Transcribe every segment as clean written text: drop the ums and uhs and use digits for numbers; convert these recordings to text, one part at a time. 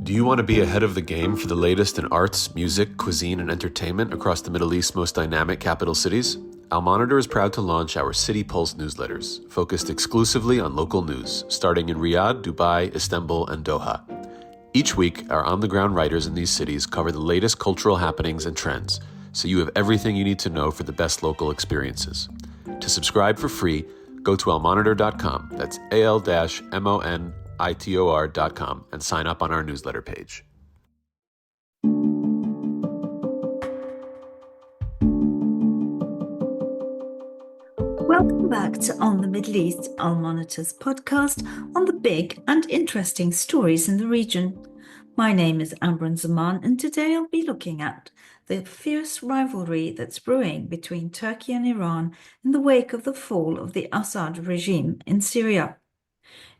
Do you want to be ahead of the game for the latest in arts, music, cuisine, and entertainment across the Middle East's most dynamic capital cities? Al-Monitor is proud to launch our City Pulse newsletters, focused exclusively on local news, starting in Riyadh, Dubai, Istanbul, and Doha. Each week, our on-the-ground writers in these cities cover the latest cultural happenings and trends, so you have everything you need to know for the best local experiences. To subscribe for free, go to almonitor.com, that's al-monitor.com, and sign up on our newsletter page. Welcome back to On the Middle East, Al-Monitor's podcast on the big and interesting stories in the region. My name is Amran Zaman, and today I'll be looking at the fierce rivalry that's brewing between Turkey and Iran in the wake of the fall of the Assad regime in Syria.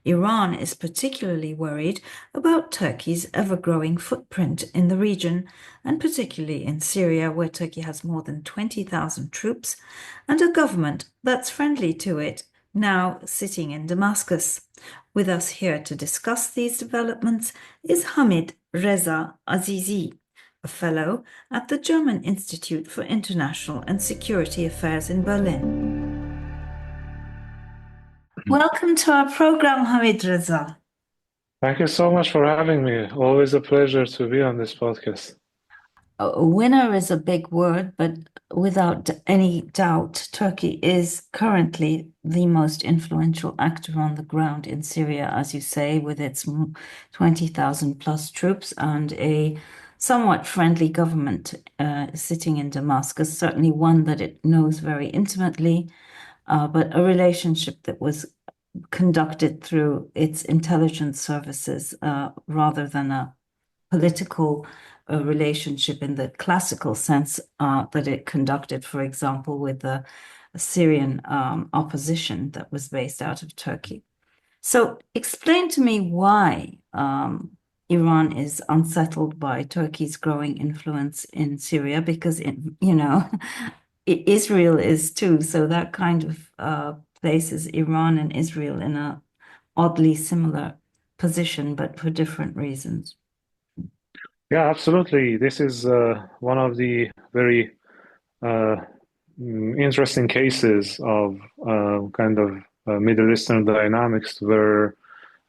Iran is particularly worried about Turkey's ever-growing footprint in the region, and particularly in Syria, where Turkey has more than 20,000 troops, and a government that's friendly to it, now sitting in Damascus. With us here to discuss these developments is Hamidreza Azizi, a fellow at the German Institute for International and Security Affairs in Berlin. Welcome to our program, Hamidreza. Thank you so much for having me. Always a pleasure to be on this podcast. A winner is a big word, but without any doubt, Turkey is currently the most influential actor on the ground in Syria, as you say, with its 20,000 plus troops and a somewhat friendly government sitting in Damascus, certainly one that it knows very intimately, but a relationship that was conducted through its intelligence services rather than a political relationship in the classical sense that it conducted, for example, with the Syrian opposition that was based out of Turkey. So explain to me why Iran is unsettled by Turkey's growing influence in Syria, because, Israel is too. So that kind of places Iran and Israel in a oddly similar position, but for different reasons. Yeah, absolutely. This is one of the very interesting cases of Middle Eastern dynamics where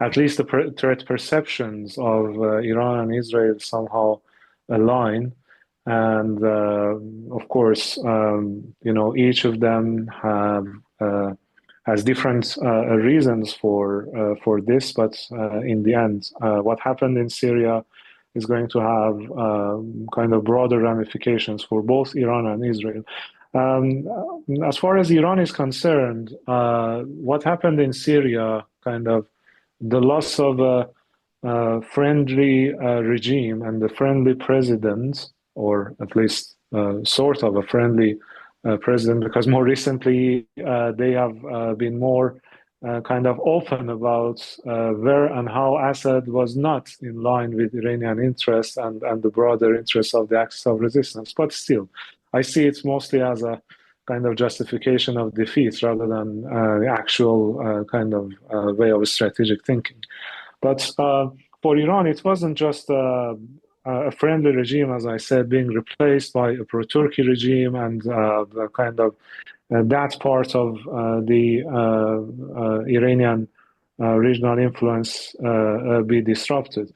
at least the threat perceptions of Iran and Israel somehow align. And of course, each of them has different reasons for this, but in the end, what happened in Syria is going to have kind of broader ramifications for both Iran and Israel. As far as Iran is concerned, what happened in Syria, kind of the loss of a friendly regime and the friendly president, or at least sort of a friendly president, because more recently they have been more kind of open about where and how Assad was not in line with Iranian interests and the broader interests of the Axis of Resistance. But still, I see it mostly as a kind of justification of defeat rather than the actual kind of way of strategic thinking. But for Iran, it wasn't just a friendly regime, as I said, being replaced by a pro-Turkey regime and the kind of that part of the Iranian regional influence be disrupted.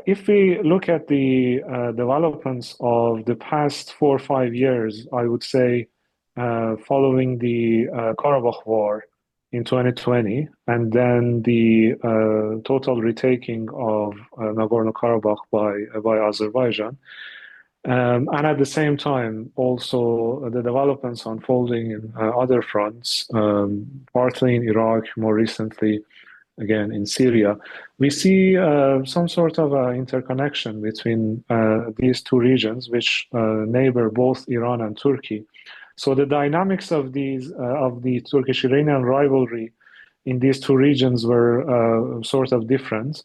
If we look at the developments of the past 4 or 5 years, I would say following the Karabakh War in 2020, and then the total retaking of Nagorno-Karabakh by Azerbaijan, and at the same time, also the developments unfolding in other fronts, partly in Iraq, more recently, again in Syria, we see some sort of interconnection between these two regions, which neighbor both Iran and Turkey. So the dynamics of the Turkish-Iranian rivalry in these two regions were sort of different.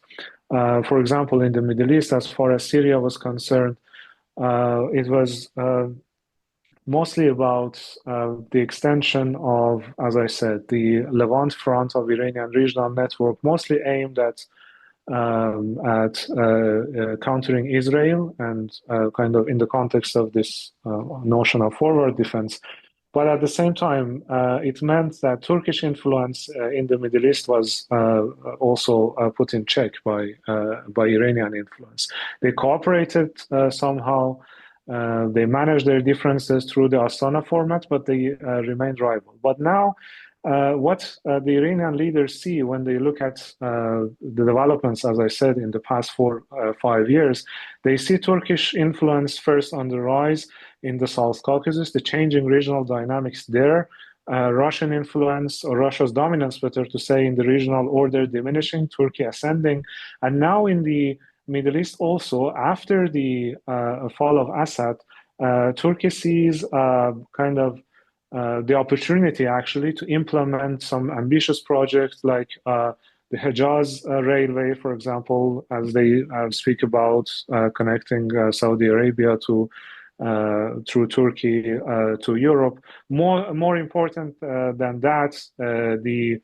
For example, in the Middle East, as far as Syria was concerned, it was mostly about the extension of, as I said, the Levant front of Iranian regional network, mostly aimed at at countering Israel and kind of in the context of this notion of forward defense. But at the same time, it meant that Turkish influence in the Middle East was also put in check by Iranian influence. They cooperated somehow. They managed their differences through the Astana format, but they remained rival. But now, what the Iranian leaders see when they look at the developments, as I said, in the past 5 years, they see Turkish influence first on the rise in the South Caucasus, the changing regional dynamics there, Russian influence, or Russia's dominance, better to say, in the regional order diminishing, Turkey ascending, and now in the Middle East also, after the fall of Assad, Turkey sees kind of the opportunity actually to implement some ambitious projects like the Hejaz Railway, for example, as they speak about connecting Saudi Arabia to through Turkey to Europe. More important than that, the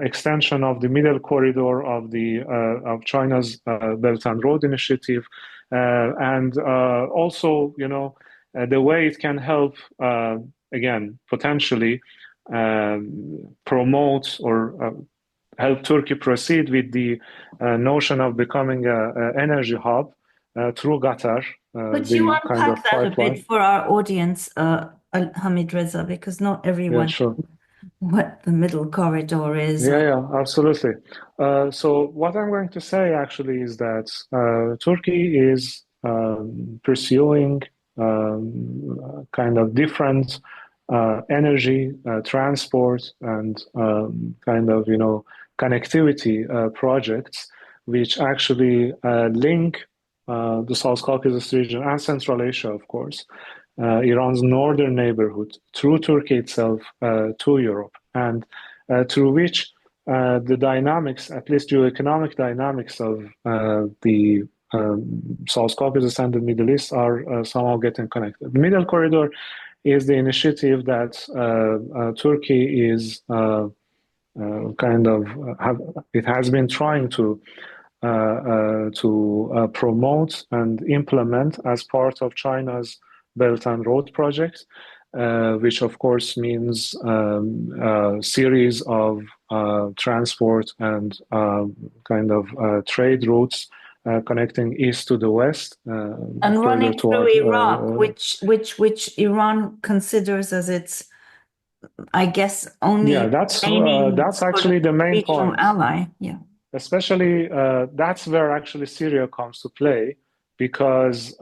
extension of the middle corridor of China's Belt and Road Initiative, and also, the way it can help again potentially promote or help Turkey proceed with the notion of becoming an energy hub through Qatar. Could you The kind of unpack that a pipeline. bit for our audience, Hamidreza, because not Yeah, everyone sure. knows what the middle corridor is. Yeah, absolutely. So what I'm going to say actually is that Turkey is pursuing kind of different energy, transport, and kind of connectivity projects, which actually link the South Caucasus region and Central Asia, of course, Iran's northern neighborhood, through Turkey itself to Europe, and through which the dynamics, at least geoeconomic dynamics of the South Caucasus and the Middle East are somehow getting connected. The Middle Corridor is the initiative that Turkey is it has been trying to promote and implement as part of China's Belt and Road project, which of course means a series of transport and kind of trade routes connecting east to the west, and running through toward Iraq, which Iran considers as its, I guess, only that's actually the main regional point. ally. Yeah. Especially that's where actually Syria comes to play, because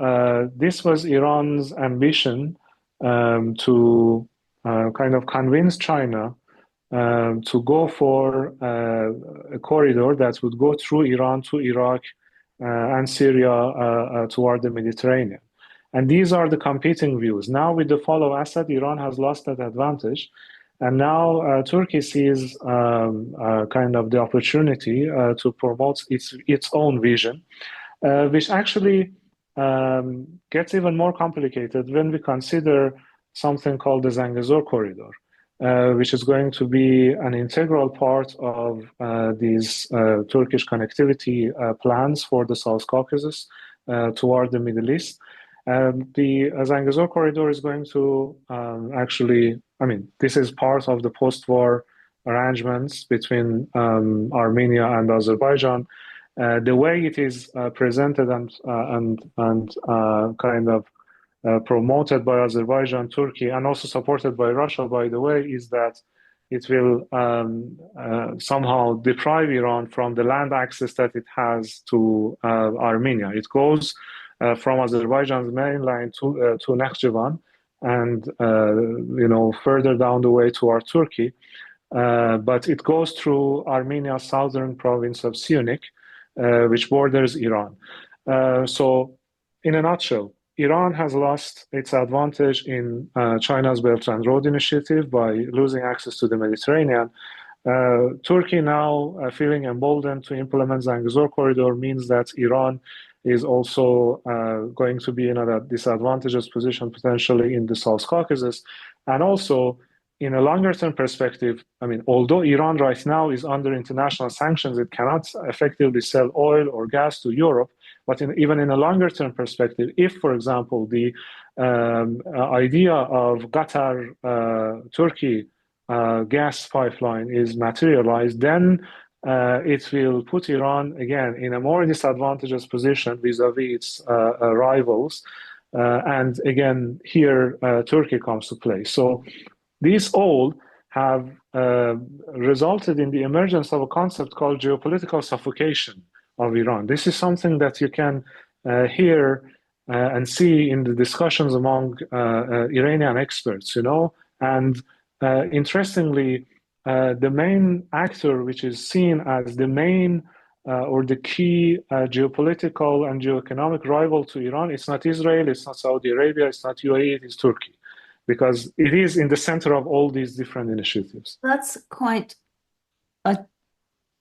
this was Iran's ambition to kind of convince China to go for a corridor that would go through Iran to Iraq and Syria toward the Mediterranean. And these are the competing views. Now, with the fall of Assad, Iran has lost that advantage. And now Turkey sees kind of the opportunity to promote its own vision, which actually gets even more complicated when we consider something called the Zangezur corridor, which is going to be an integral part of these Turkish connectivity plans for the South Caucasus toward the Middle East. The Zangezur corridor is going to actually, this is part of the post-war arrangements between Armenia and Azerbaijan. The way it is presented and kind of promoted by Azerbaijan, Turkey, and also supported by Russia, by the way, is that it will somehow deprive Iran from the land access that it has to Armenia. It goes from Azerbaijan's mainland to Nakhchivan, and further down the way toward Turkey, but it goes through Armenia's southern province of Syunik, which borders Iran. So, in a nutshell, Iran has lost its advantage in China's Belt and Road Initiative by losing access to the Mediterranean. Turkey now feeling emboldened to implement Zangezur corridor means that Iran is also going to be in a disadvantageous position potentially in the South Caucasus. And also, in a longer term perspective, I mean, although Iran right now is under international sanctions, it cannot effectively sell oil or gas to Europe. But even in a longer term perspective, if, for example, the idea of Qatar Turkey gas pipeline is materialized, then it will put Iran again in a more disadvantageous position vis-a-vis its rivals. And again, here Turkey comes to play. So these all have resulted in the emergence of a concept called geopolitical suffocation of Iran. This is something that you can hear and see in the discussions among Iranian experts, and interestingly, the main actor which is seen as the main or the key geopolitical and geoeconomic rival to Iran, it's not Israel, it's not Saudi Arabia, it's not UAE, it is Turkey, because it is in the center of all these different initiatives. That's quite an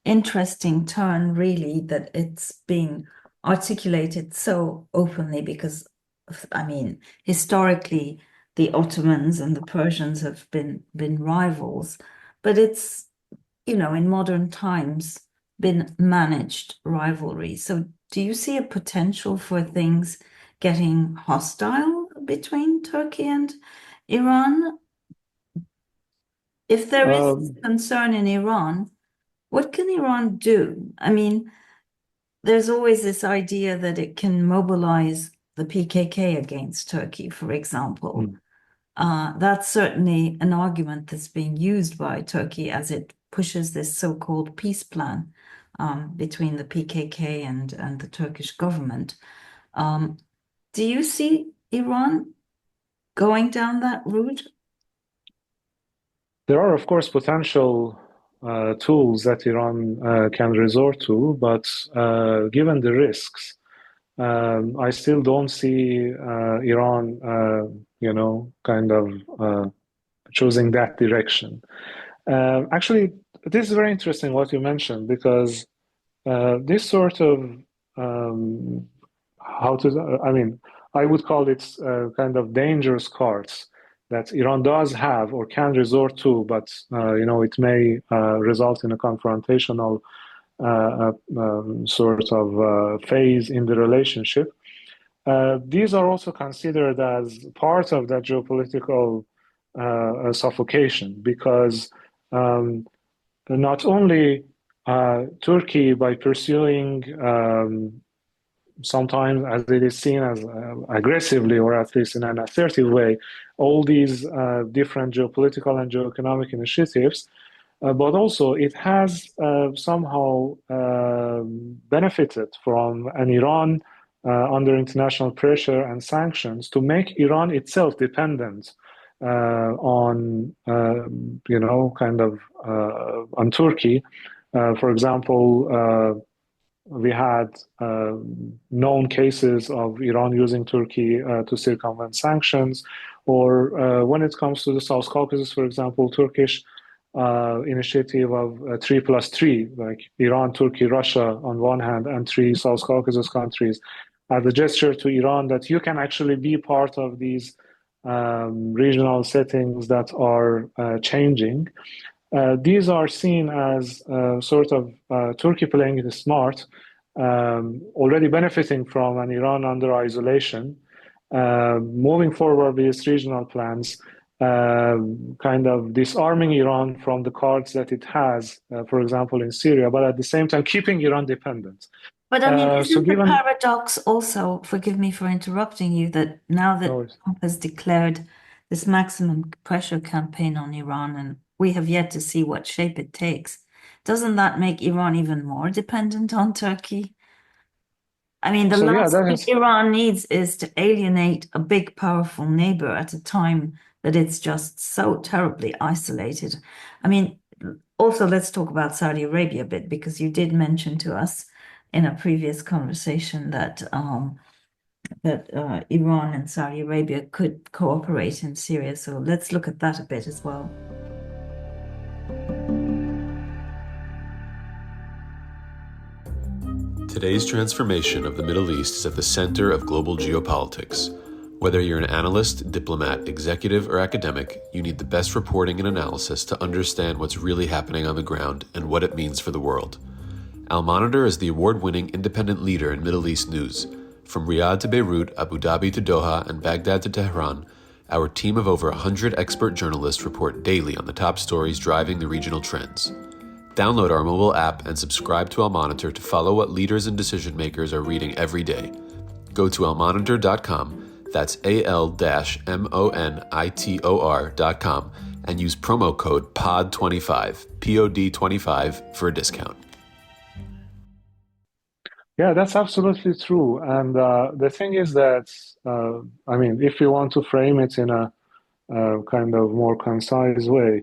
interesting turn, really, that it's being articulated so openly, because, I mean, historically, the Ottomans and the Persians have been rivals, but it's, in modern times, been managed rivalry. So do you see a potential for things getting hostile between Turkey and Iran? If there is concern in Iran, what can Iran do? I mean, there's always this idea that it can mobilize the PKK against Turkey, for example. That's certainly an argument that's being used by Turkey as it pushes this so-called peace plan between the PKK and the Turkish government. Do you see Iran going down that route? There are, of course, potential tools that Iran can resort to, but given the risks, I still don't see Iran, kind of choosing that direction. Actually, this is very interesting what you mentioned, because this sort of I would call it kind of dangerous cards that Iran does have or can resort to, but it may result in a confrontational sort of phase in the relationship. These are also considered as part of that geopolitical suffocation, because not only Turkey, by pursuing sometimes, as it is seen as aggressively, or at least in an assertive way, all these different geopolitical and geoeconomic initiatives, but also it has somehow benefited from an Iran under international pressure and sanctions to make Iran itself dependent on, on Turkey. For example, we had known cases of Iran using Turkey to circumvent sanctions, or when it comes to the South Caucasus, for example, Turkish initiative of 3+3, like Iran, Turkey, Russia on one hand, and 3 South Caucasus countries, as a gesture to Iran that you can actually be part of these regional settings that are changing. These are seen as sort of Turkey playing it smart, already benefiting from an Iran under isolation, moving forward with its regional plans, kind of disarming Iran from the cards that it has, for example, in Syria, but at the same time keeping Iran dependent. But I mean, isn't the paradox also, forgive me for interrupting you, that now that Trump has declared this maximum pressure campaign on Iran, and we have yet to see what shape it takes, doesn't that make Iran even more dependent on Turkey? I mean, the last thing Iran needs is to alienate a big, powerful neighbor at a time that it's just so terribly isolated. I mean, also, let's talk about Saudi Arabia a bit, because you did mention to us in a previous conversation that Iran and Saudi Arabia could cooperate in Syria. So let's look at that a bit as well. Today's transformation of the Middle East is at the center of global geopolitics. Whether you're an analyst, diplomat, executive, or academic, you need the best reporting and analysis to understand what's really happening on the ground and what it means for the world. Al-Monitor is the award-winning independent leader in Middle East news. From Riyadh to Beirut, Abu Dhabi to Doha, and Baghdad to Tehran, our team of over 100 expert journalists report daily on the top stories driving the regional trends. Download our mobile app and subscribe to Al-Monitor to follow what leaders and decision makers are reading every day. Go to almonitor.com, that's AL-MONITOR.com, and use promo code POD25, POD25 for a discount. Yeah, that's absolutely true. And the thing is that, if you want to frame it in a kind of more concise way,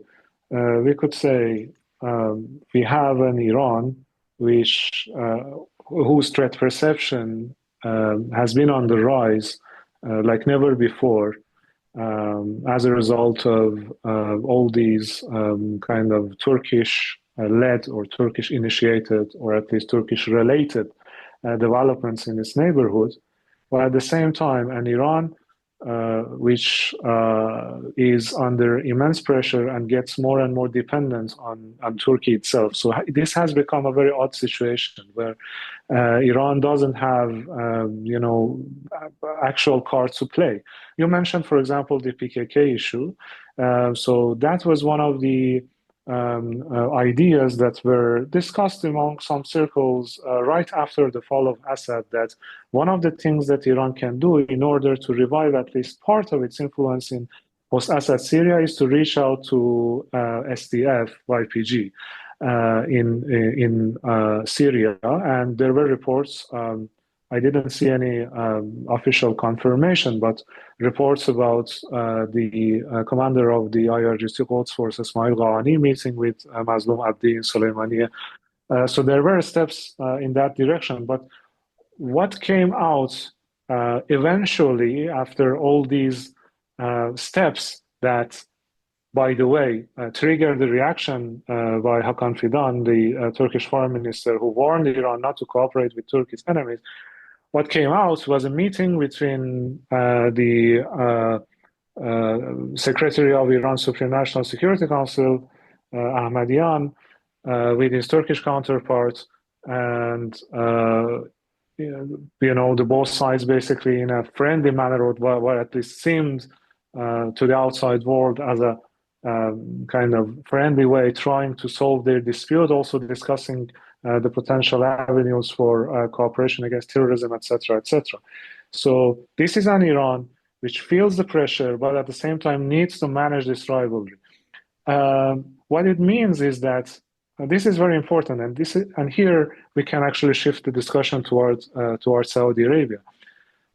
we could say we have an Iran whose threat perception has been on the rise like never before as a result of all these kind of Turkish-led or Turkish-initiated or at least Turkish-related developments in its neighborhood. But at the same time, an Iran which is under immense pressure and gets more and more dependent on Turkey itself. So this has become a very odd situation where Iran doesn't have, actual cards to play. You mentioned, for example, the PKK issue. So that was one of the ideas that were discussed among some circles right after the fall of Assad, that one of the things that Iran can do in order to revive at least part of its influence in post-Assad Syria is to reach out to SDF, YPG in Syria. And there were reports, I didn't see any official confirmation, but reports about the commander of the IRGC Quds Force, Ismail Ghani, meeting with Mazloum Abdi in Soleimaniye. So there were steps in that direction. But what came out eventually after all these steps that, by the way, triggered the reaction by Hakan Fidan, the Turkish foreign minister, who warned Iran not to cooperate with Turkey's enemies. What came out was a meeting between the Secretary of Iran's Supreme National Security Council, Ahmadian, with his Turkish counterpart, and the both sides basically in a friendly manner, or what at least seemed to the outside world as a kind of friendly way, trying to solve their dispute, also discussing the potential avenues for cooperation against terrorism, etc., etc. So this is an Iran which feels the pressure, but at the same time needs to manage this rivalry. What it means is that this is very important, and here we can actually shift the discussion towards Saudi Arabia.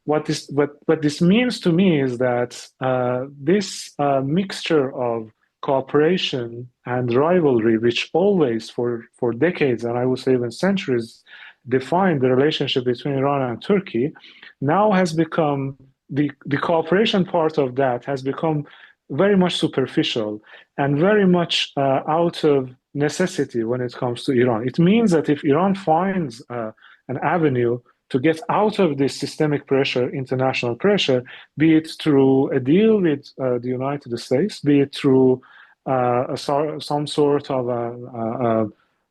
What this means to me is that this mixture of cooperation and rivalry, which always for decades, and I would say even centuries, defined the relationship between Iran and Turkey, now has become, the cooperation part of that has become very much superficial and very much out of necessity when it comes to Iran. It means that if Iran finds an avenue to get out of this systemic pressure, international pressure, be it through a deal with the United States, be it through some sort of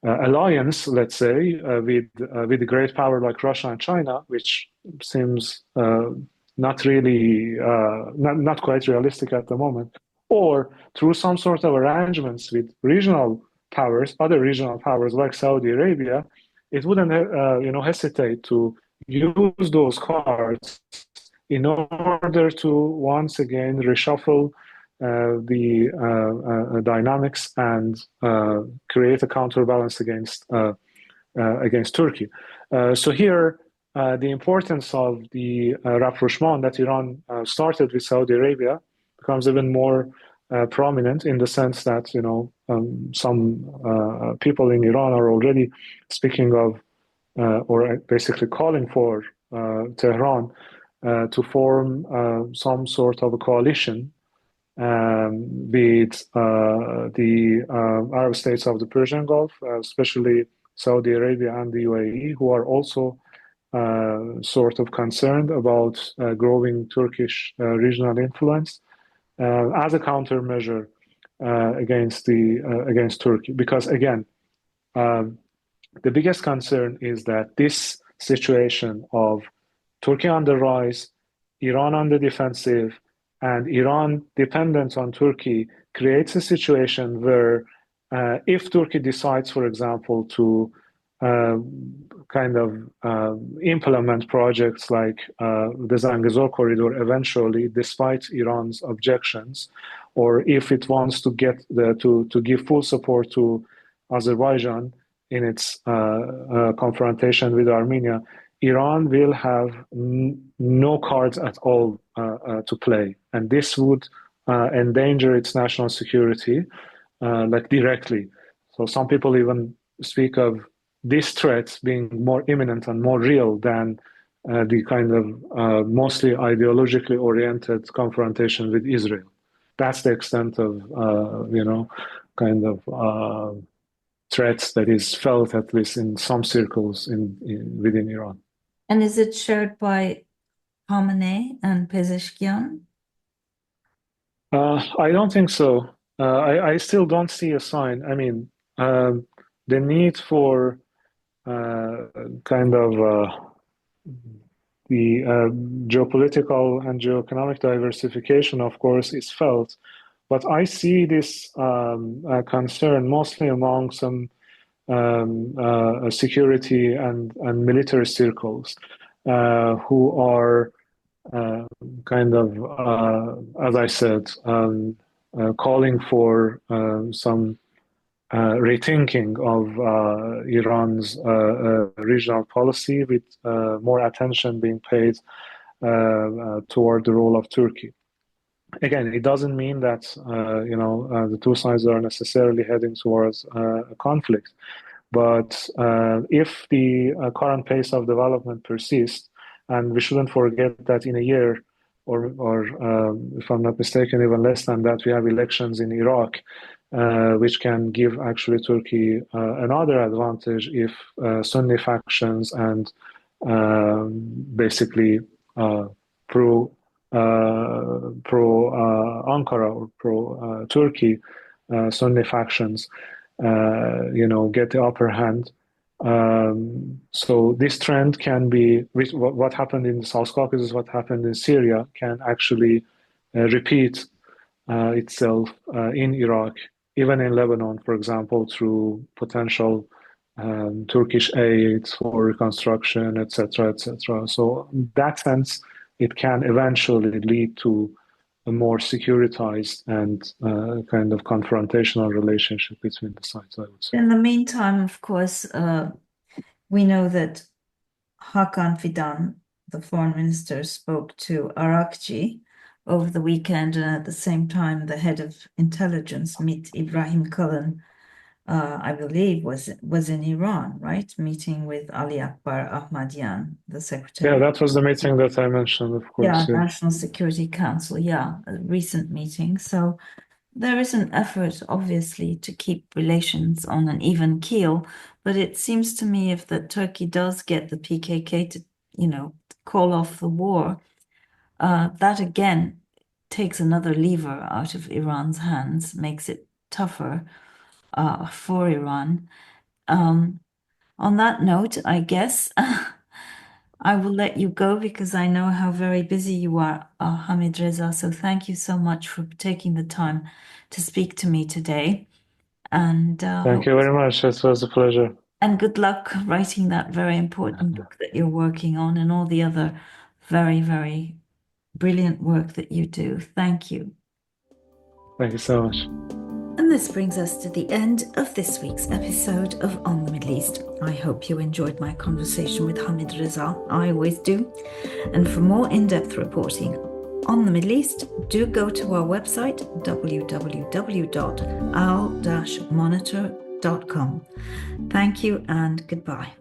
alliance, let's say, with a great power like Russia and China, which seems not quite realistic at the moment, or through some sort of arrangements with regional powers, other regional powers like Saudi Arabia, it wouldn't hesitate to use those cards in order to once again reshuffle the dynamics and create a counterbalance against Turkey. So here, the importance of the rapprochement that Iran started with Saudi Arabia becomes even more prominent, in the sense that some people in Iran are already speaking of or basically calling for Tehran to form some sort of a coalition with the Arab states of the Persian Gulf, especially Saudi Arabia and the UAE, who are also sort of concerned about growing Turkish regional influence as a countermeasure against Turkey. Because again, the biggest concern is that this situation of Turkey on the rise, Iran on the defensive, and Iran dependent on Turkey creates a situation where if Turkey decides, for example, to implement projects like the Zangezur corridor eventually, despite Iran's objections, or if it wants to get to give full support to Azerbaijan in its confrontation with Armenia, Iran will have no cards at all to play, and this would endanger its national security, like directly. So some people even speak of this threat being more imminent and more real than the kind of mostly ideologically oriented confrontation with Israel. That's the extent of threats that is felt, at least in some circles within Iran. And is it shared by Khamenei and Pezeshkian? I don't think so. I still don't see a sign. I mean, the need for the geopolitical and geoeconomic diversification, of course, is felt. But I see this concern mostly among some security and military circles who are as I said, calling for some rethinking of Iran's regional policy, with more attention being paid toward the role of Turkey. Again, it doesn't mean that the two sides are necessarily heading towards a conflict, but if the current pace of development persists, and we shouldn't forget that in a year, or if I'm not mistaken, even less than that, we have elections in Iraq, which can give actually Turkey another advantage if Sunni factions and basically pro Ankara or pro Turkey Sunni factions get the upper hand. So this trend can be, what happened in the South Caucasus, what happened in Syria, can actually repeat itself in Iraq, even in Lebanon, for example, through potential Turkish aid for reconstruction, etc., etc. So in that sense, it can eventually lead to a more securitized and kind of confrontational relationship between the sides, I would say. In the meantime, of course, we know that Hakan Fidan, the foreign minister, spoke to Arakci over the weekend, and at the same time, the head of intelligence, Mit Ibrahim Kalın, I believe, was in Iran, right? Meeting with Ali Akbar Ahmadian, the secretary. Yeah, that was the meeting that I mentioned, of course. Yeah, National Security Council, a recent meeting. So there is an effort, obviously, to keep relations on an even keel, but it seems to me if that Turkey does get the PKK to, call off the war, that again takes another lever out of Iran's hands, makes it tougher for Iran. On that note, I guess I will let you go because I know how very busy you are, Hamidreza. So thank you so much for taking the time to speak to me today. And thank you very much. It was a pleasure. And good luck writing that very important book that you're working on, and all the other very, very brilliant work that you do. Thank you. Thank you so much. And this brings us to the end of this week's episode of On the Middle East. I hope you enjoyed my conversation with Hamidreza. I always do. And for more in-depth reporting on the Middle East, do go to our website, www.al-monitor.com. Thank you and goodbye.